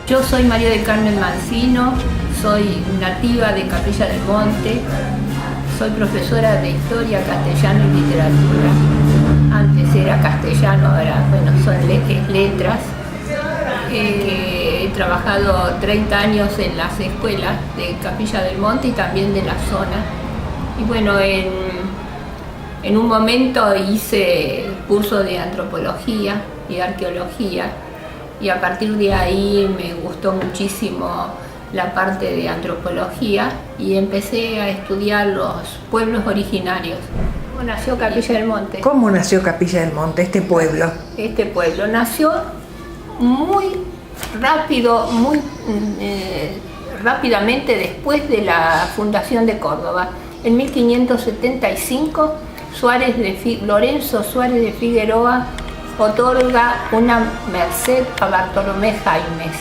Yo soy María del Carmen Mancino, soy nativa de Capilla del Monte, soy profesora de Historia, Castellano y Literatura. Antes era castellano, ahora son letras. He trabajado 30 años en las escuelas de Capilla del Monte y también de la zona. Y bueno, en un momento hice curso de antropología y arqueología. Y a partir de ahí me gustó muchísimo la parte de antropología y empecé a estudiar los pueblos originarios. ¿Cómo nació Capilla del Monte? ¿Cómo nació Capilla del Monte, este pueblo? Este pueblo nació muy rápido, rápidamente después de la fundación de Córdoba. En 1575, Lorenzo Suárez de Figueroa otorga una merced a Bartolomé Jaimes.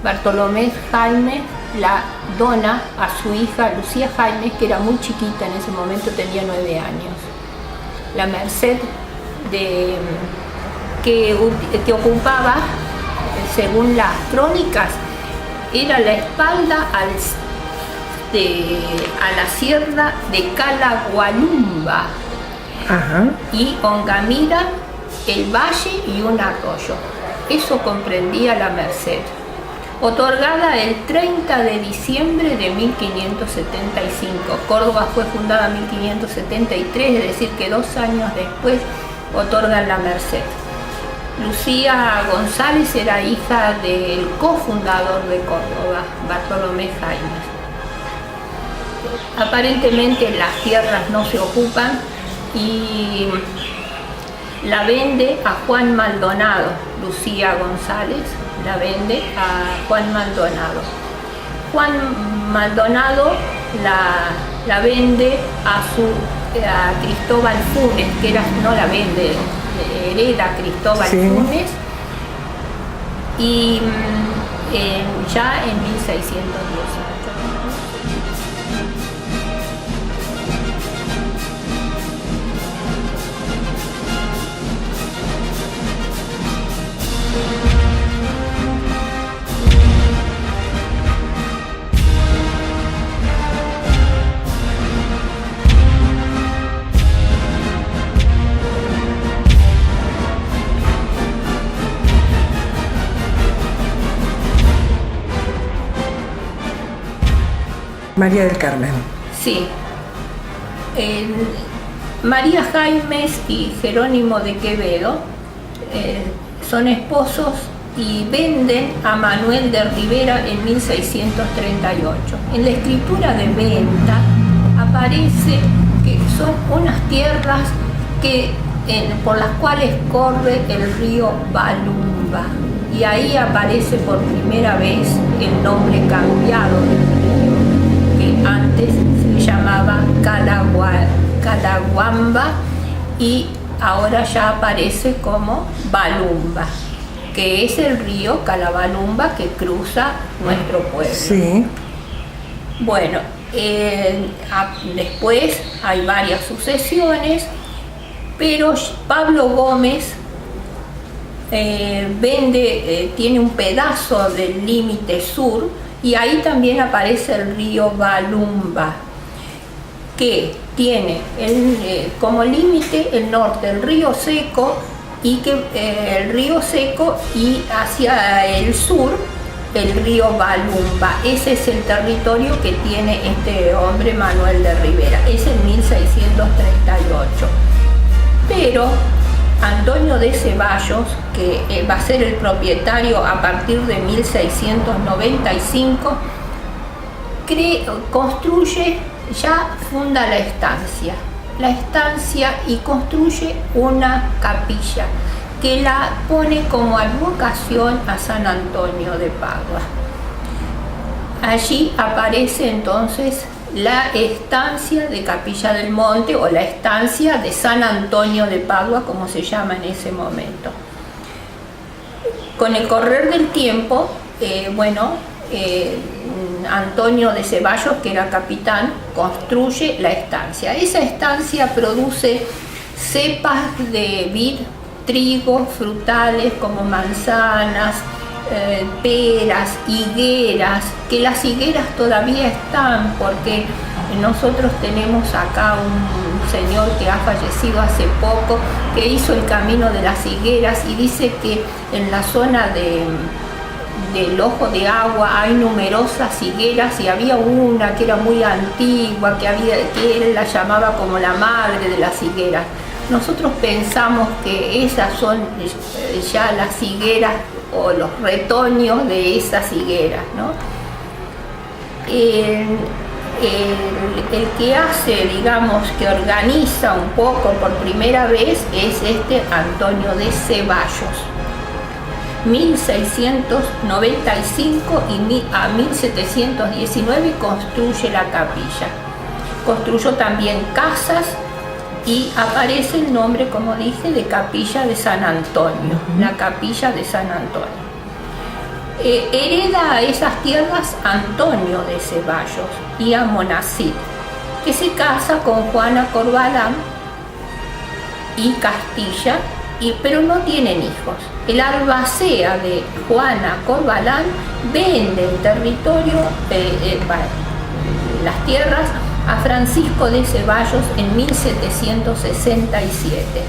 Bartolomé Jaimes la dona a su hija Lucía Jaimes, que era muy chiquita en ese momento, tenía 9 años. La merced que ocupaba, según las crónicas, era la espalda a la sierra de Calagualumba. Ajá. Y Ongamira, el valle y un arroyo. Eso comprendía la merced. Otorgada el 30 de diciembre de 1575. Córdoba fue fundada en 1573, es decir que 2 años después otorgan la merced. Lucía González era hija del cofundador de Córdoba, Bartolomé Jaimes. Aparentemente las tierras no se ocupan y la vende a Juan Maldonado. Lucía González la vende a Juan Maldonado. Juan Maldonado la vende a Cristóbal Funes, no la vende, hereda Cristóbal Funes, y ya en 1618. María del Carmen. Sí. María Jaimes y Jerónimo de Quevedo son esposos y venden a Manuel de Rivera en 1638. En la escritura de venta aparece que son unas tierras por las cuales corre el río Balumba, y ahí aparece por primera vez el nombre cambiado del río, que antes se llamaba Calaguamba y ahora ya aparece como Balumba, que es el río Calabalumba que cruza nuestro pueblo. Sí. Bueno, después hay varias sucesiones, pero Pablo Gómez tiene un pedazo del límite sur y ahí también aparece el río Balumba, que tiene como límite el norte el río Seco y hacia el sur el río Balumba. Ese es el territorio que tiene este hombre Manuel de Rivera. Es en 1638. Pero Antonio de Ceballos, que va a ser el propietario a partir de 1695, funda la estancia y construye una capilla que la pone como advocación a San Antonio de Padua. Allí aparece entonces la estancia de Capilla del Monte, o la estancia de San Antonio de Padua, como se llama en ese momento. Con el correr del tiempo, Antonio de Ceballos, que era capitán, construye la estancia. Esa estancia produce cepas de vid, trigo, frutales como manzanas, peras, higueras, que las higueras todavía están, porque nosotros tenemos acá un señor que ha fallecido hace poco, que hizo el camino de las higueras, y dice que en la zona del Ojo de Agua hay numerosas higueras, y había una que era muy antigua, que él la llamaba como la madre de las higueras. Nosotros pensamos que esas son ya las higueras o los retoños de esas higueras, ¿no? El que hace, digamos, que organiza un poco por primera vez es Antonio de Ceballos. 1695 a 1719 construye la capilla. Construyó también casas y aparece el nombre, como dije, de Capilla de San Antonio, la Capilla de San Antonio. Hereda a esas tierras Antonio de Ceballos y a Monacid, que se casa con Juana Corbalán y Castilla, pero no tienen hijos. El albacea de Juana Corbalán vende el territorio, las tierras, a Francisco de Ceballos en 1767,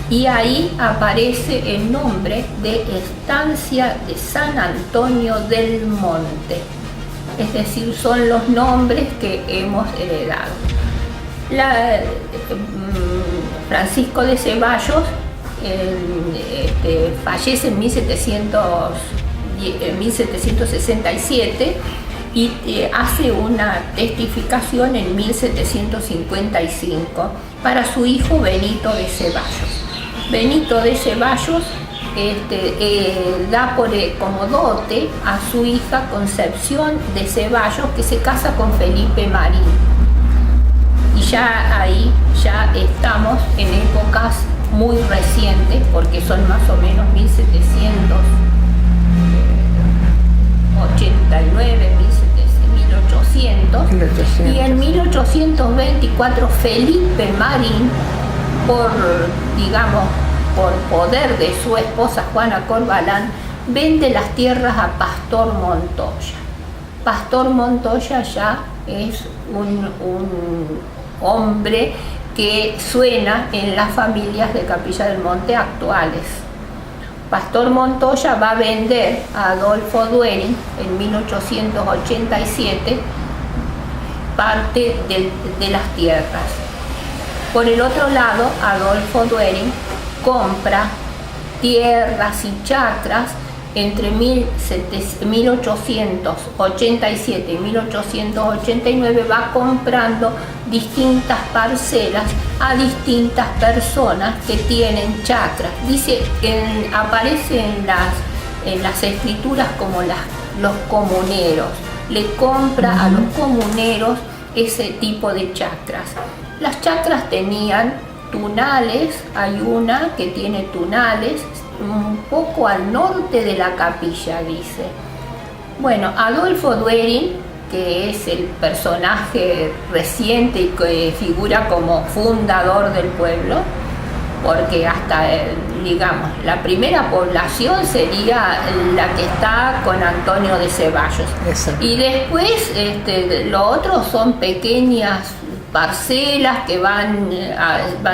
y ahí aparece el nombre de Estancia de San Antonio del Monte, es decir, son los nombres que hemos heredado. Francisco de Ceballos fallece en 1767 y hace una testificación en 1755 para su hijo Benito de Ceballos. Benito de Ceballos da como dote a su hija Concepción de Ceballos, que se casa con Felipe Marín. Y ya ahí estamos en épocas muy recientes, porque son más o menos 1789, 1800, y en 1824 Felipe Marín, por poder de su esposa Juana Corbalán, vende las tierras a Pastor Montoya. Pastor Montoya ya es un hombre que suena en las familias de Capilla del Monte actuales. Pastor Montoya va a vender a Adolfo Duering en 1887 parte de las tierras. Por el otro lado, Adolfo Duering compra tierras y chacras entre 1887 y 1889, va comprando distintas parcelas a distintas personas que tienen chacras. Dice, aparece en las escrituras como los comuneros. Le compra a los comuneros ese tipo de chacras. Las chacras tenían tunales, hay una que tiene tunales, un poco al norte de la capilla, dice. Bueno, Adolfo Duering, que es el personaje reciente y que figura como fundador del pueblo, porque hasta, digamos, la primera población sería la que está con Antonio de Ceballos. Exacto. Y después lo otro son pequeñas parcelas que van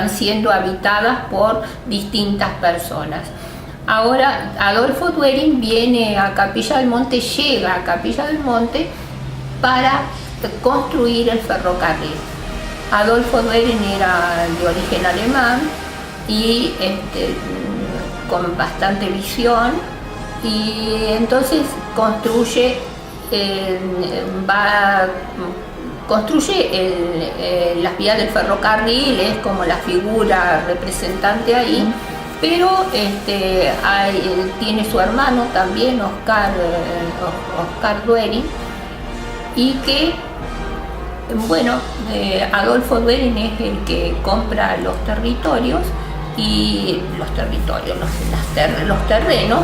siendo habitadas por distintas personas. Ahora Adolfo Duering viene a Capilla del Monte, llega a Capilla del Monte para construir el ferrocarril. Adolfo Duering era de origen alemán y con bastante visión, y entonces construye las vías del ferrocarril, es como la figura representante ahí, pero tiene su hermano también, Oscar Duerin, y que, bueno, Adolfo Duerin es el que compra los territorios, los terrenos,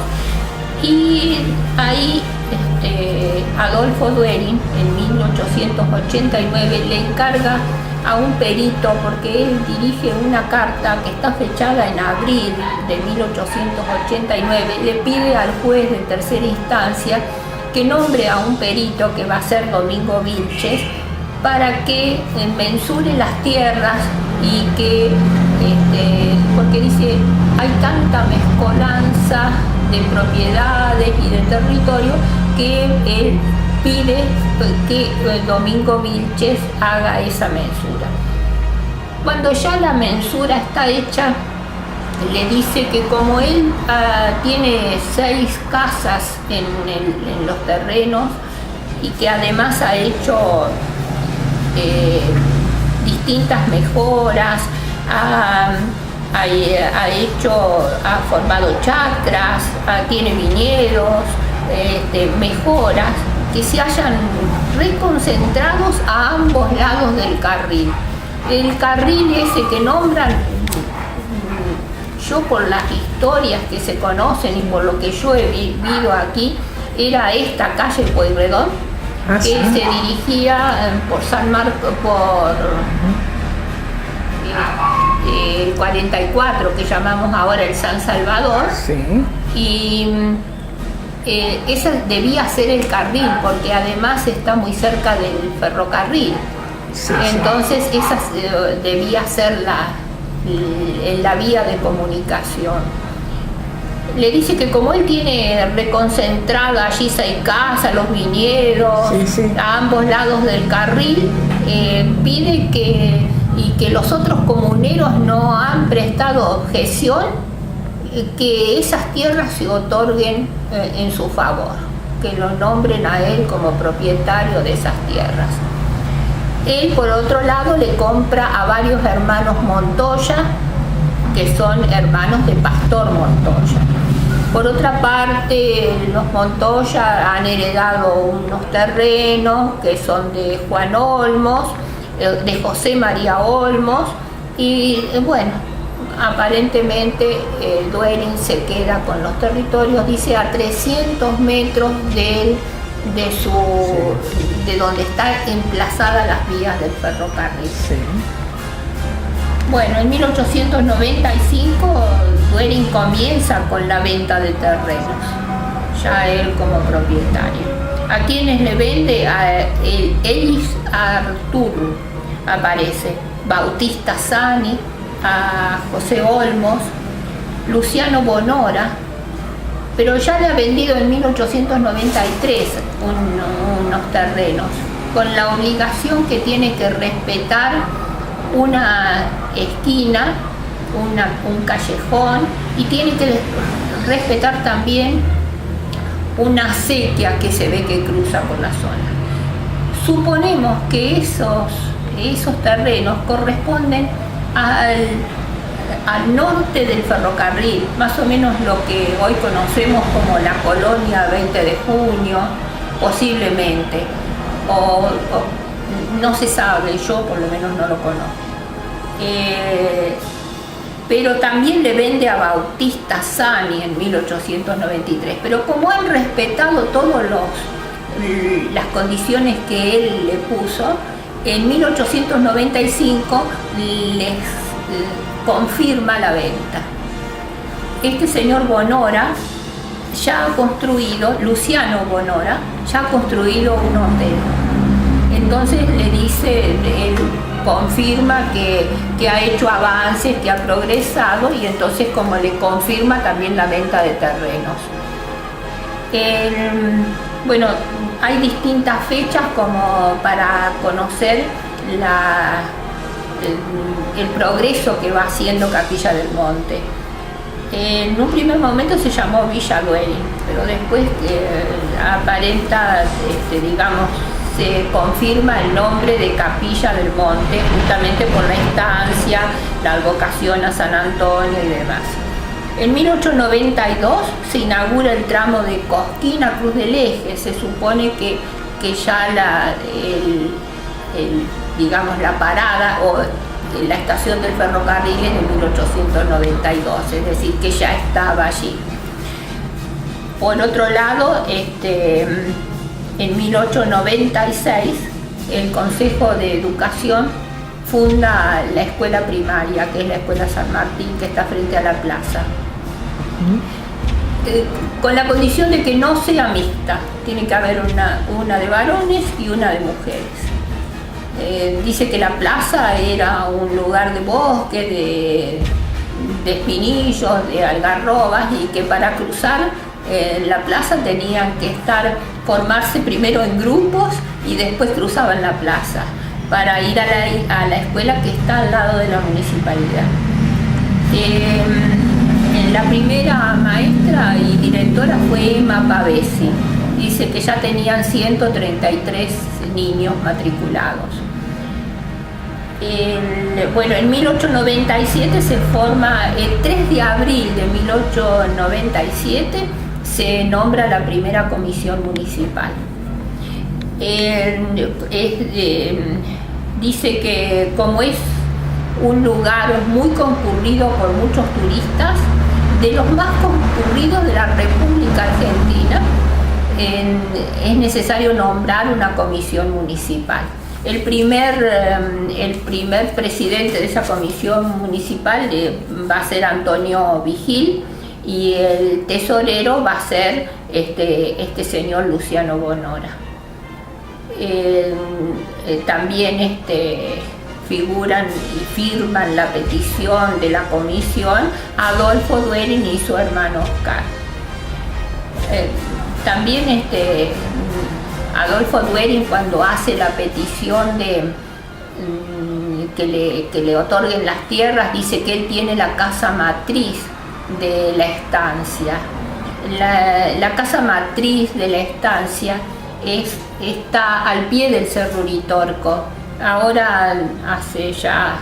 y ahí Adolfo Duerin en 1889 le encarga a un perito, porque él dirige una carta que está fechada en abril de 1889, le pide al juez de tercera instancia que nombre a un perito, que va a ser Domingo Vilches, para que mensure las tierras y que, porque dice, hay tanta mezcolanza de propiedades y de territorio que él pide que Domingo Vilches haga esa mensura. Cuando ya la mensura está hecha, le dice que como él tiene 6 casas en los terrenos y que además ha hecho distintas mejoras, ha formado chacras, tiene viñedos, mejoras, que se hayan reconcentrados a ambos lados del carril. El carril ese que nombran, yo por las historias que se conocen y por lo que yo he vivido aquí, era esta calle Pueyrredón, que sí. Se dirigía por San Marcos, por el 44, que llamamos ahora el San Salvador, Sí. y ese debía ser el carril, porque además está muy cerca del ferrocarril. Sí, Entonces esa debía ser la vía de comunicación. Le dice que como él tiene reconcentrada allí 6 casas, los viñedos, Sí. a ambos lados del carril, pide que los otros comuneros no han prestado objeción, que esas tierras se otorguen en su favor, que lo nombren a él como propietario de esas tierras. Él, por otro lado, le compra a varios hermanos Montoya, que son hermanos de Pastor Montoya. Por otra parte, los Montoya han heredado unos terrenos que son de Juan Olmos, de José María Olmos, y bueno, aparentemente Duerin se queda con los territorios, dice, a 300 metros de donde están emplazadas las vías del ferrocarril. Sí. Bueno, en 1895 Duerin comienza con la venta de terrenos, ya él como propietario. A quienes le vende, a Elis Arturo aparece, Bautista Sani, a José Olmos, Luciano Bonora, pero ya le ha vendido en 1893 unos terrenos, con la obligación que tiene que respetar una esquina, un callejón, y tiene que respetar también una acequia que se ve que cruza por la zona. Suponemos que esos terrenos corresponden al norte del ferrocarril, más o menos lo que hoy conocemos como la colonia 20 de junio, posiblemente, o no se sabe, yo por lo menos no lo conozco. Pero también le vende a Bautista Sani en 1893, pero como han respetado todas las condiciones que él le puso, en 1895 les confirma la venta. Este señor Bonora ya ha construido, Luciano Bonora, ya ha construido un hotel. Entonces le dice, él confirma que ha hecho avances, que ha progresado, y entonces como le confirma también la venta de terrenos. Bueno, hay distintas fechas como para conocer el progreso que va haciendo Capilla del Monte. En un primer momento se llamó Villa Duerin, pero después aparenta, digamos, se confirma el nombre de Capilla del Monte, justamente por la instancia, la advocación a San Antonio y demás. En 1892 se inaugura el tramo de Cosquín a Cruz del Eje. Se supone que ya digamos, la parada o la estación del ferrocarril es de 1892, es decir, que ya estaba allí. Por otro lado, en 1896 el Consejo de Educación funda la escuela primaria, que es la Escuela San Martín, que está frente a la plaza. Con la condición de que no sea mixta, tiene que haber una de varones y una de mujeres. Dice que la plaza era un lugar de bosque, de espinillos, de algarrobas, y que para cruzar la plaza tenían que formarse primero en grupos y después cruzaban la plaza para ir a la escuela que está al lado de la municipalidad. La primera maestra y directora fue Emma Pavesi. Dice que ya tenían 133 niños matriculados. En 1897 se forma, el 3 de abril de 1897 se nombra la primera comisión municipal. Dice que como es un lugar muy concurrido por muchos turistas, de los más concurridos de la República Argentina, es necesario nombrar una comisión municipal. El primer presidente de esa comisión municipal va a ser Antonio Vigil, y el tesorero va a ser este señor Luciano Bonora. También figuran y firman la petición de la comisión Adolfo Duerin y su hermano Oscar. También Adolfo Duerin, cuando hace la petición de que le otorguen las tierras, dice que él tiene la casa matriz de la estancia. La casa matriz de la estancia está al pie del Cerro Uritorco. Ahora, hace ya,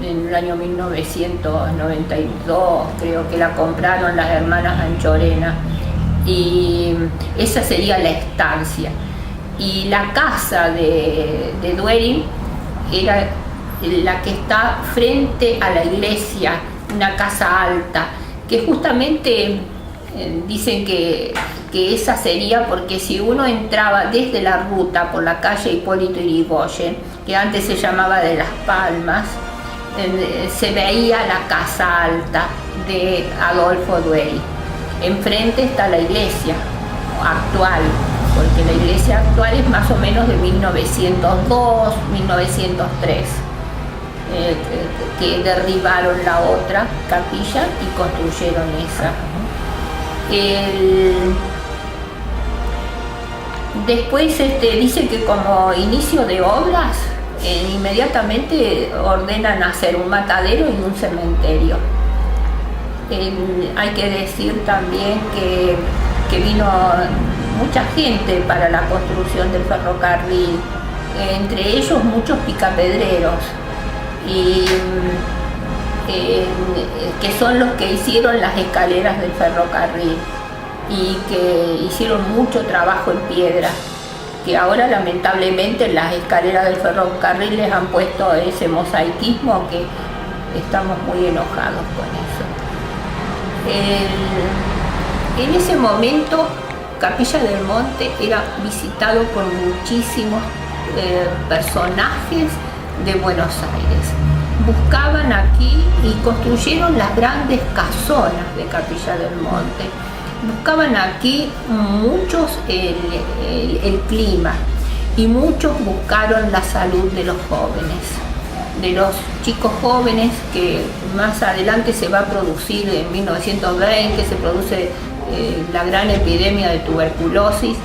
en el año 1992, creo que la compraron las hermanas Anchorena, y esa sería la estancia. Y la casa de Duerin era la que está frente a la iglesia, una casa alta, que justamente dicen que esa sería porque si uno entraba desde la ruta por la calle Hipólito Yrigoyen, que antes se llamaba de Las Palmas, se veía la casa alta de Adolfo Duerin. Enfrente está la iglesia actual, porque la iglesia actual es más o menos de 1902, 1903, que derribaron la otra capilla y construyeron esa. Después dice que como inicio de obras, inmediatamente ordenan hacer un matadero y un cementerio. Hay que decir también que vino mucha gente para la construcción del ferrocarril, entre ellos muchos picapedreros, y que son los que hicieron las escaleras del ferrocarril y que hicieron mucho trabajo en piedra, que ahora lamentablemente las escaleras del ferrocarril les han puesto ese mosaicismo que estamos muy enojados con eso. En ese momento Capilla del Monte era visitado por muchísimos personajes de Buenos Aires. Buscaban aquí y construyeron las grandes casonas de Capilla del Monte. Buscaban aquí muchos el clima, y muchos buscaron la salud de los jóvenes, de los chicos jóvenes, que más adelante se va a producir en 1920, se produce la gran epidemia de tuberculosis,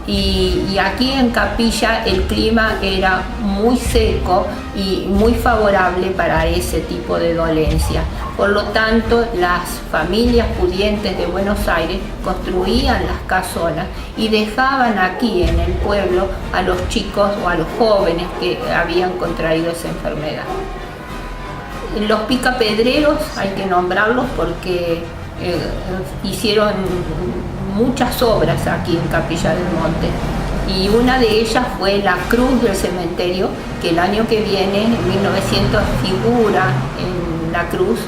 y aquí en Capilla el clima era muy seco y muy favorable para ese tipo de dolencia. Por lo tanto, las familias pudientes de Buenos Aires construían las casonas y dejaban aquí en el pueblo a los chicos o a los jóvenes que habían contraído esa enfermedad. Los picapedreros hay que nombrarlos porque hicieron muchas obras aquí en Capilla del Monte, y una de ellas fue la cruz del cementerio, que el año que viene, en 1900, figura en la cruz,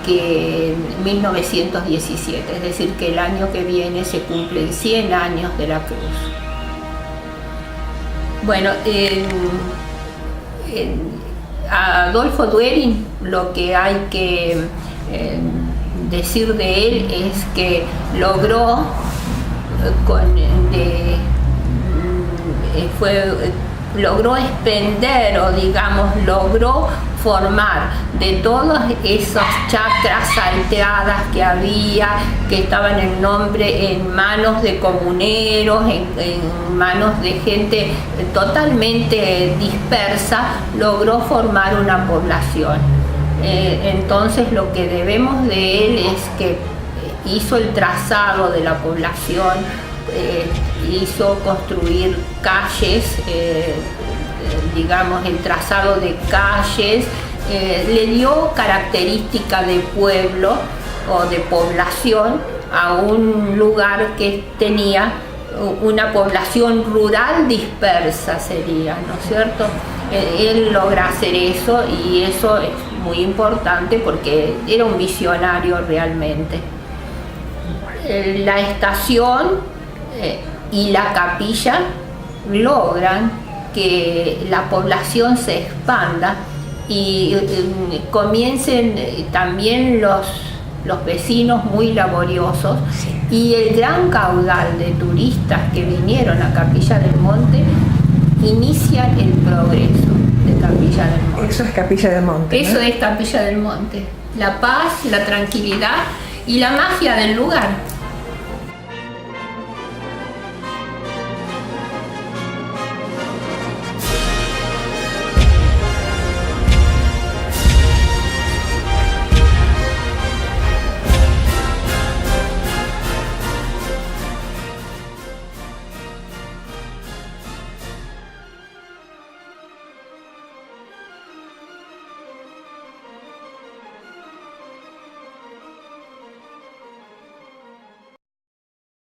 que en 1917, es decir, que el año que viene se cumplen 100 años de la cruz. Bueno, a Adolfo Duerin lo que hay que decir de él es que logró logró expender, o digamos, logró formar de todas esas chacras salteadas que había, que estaban en manos de comuneros, en manos de gente totalmente dispersa, logró formar una población. Entonces lo que debemos de él es que hizo el trazado de la población, hizo construir calles, digamos, el trazado de calles, le dio característica de pueblo o de población a un lugar que tenía una población rural dispersa, sería, ¿no es cierto? Él logra hacer eso, y eso es muy importante porque era un visionario realmente. La estación y la capilla logran que la población se expanda y comiencen también los vecinos muy laboriosos, y el gran caudal de turistas que vinieron a Capilla del Monte inicia el progreso de Capilla del Monte. Eso es Capilla del Monte, ¿no? Eso es Capilla del Monte. La paz, la tranquilidad y la magia del lugar.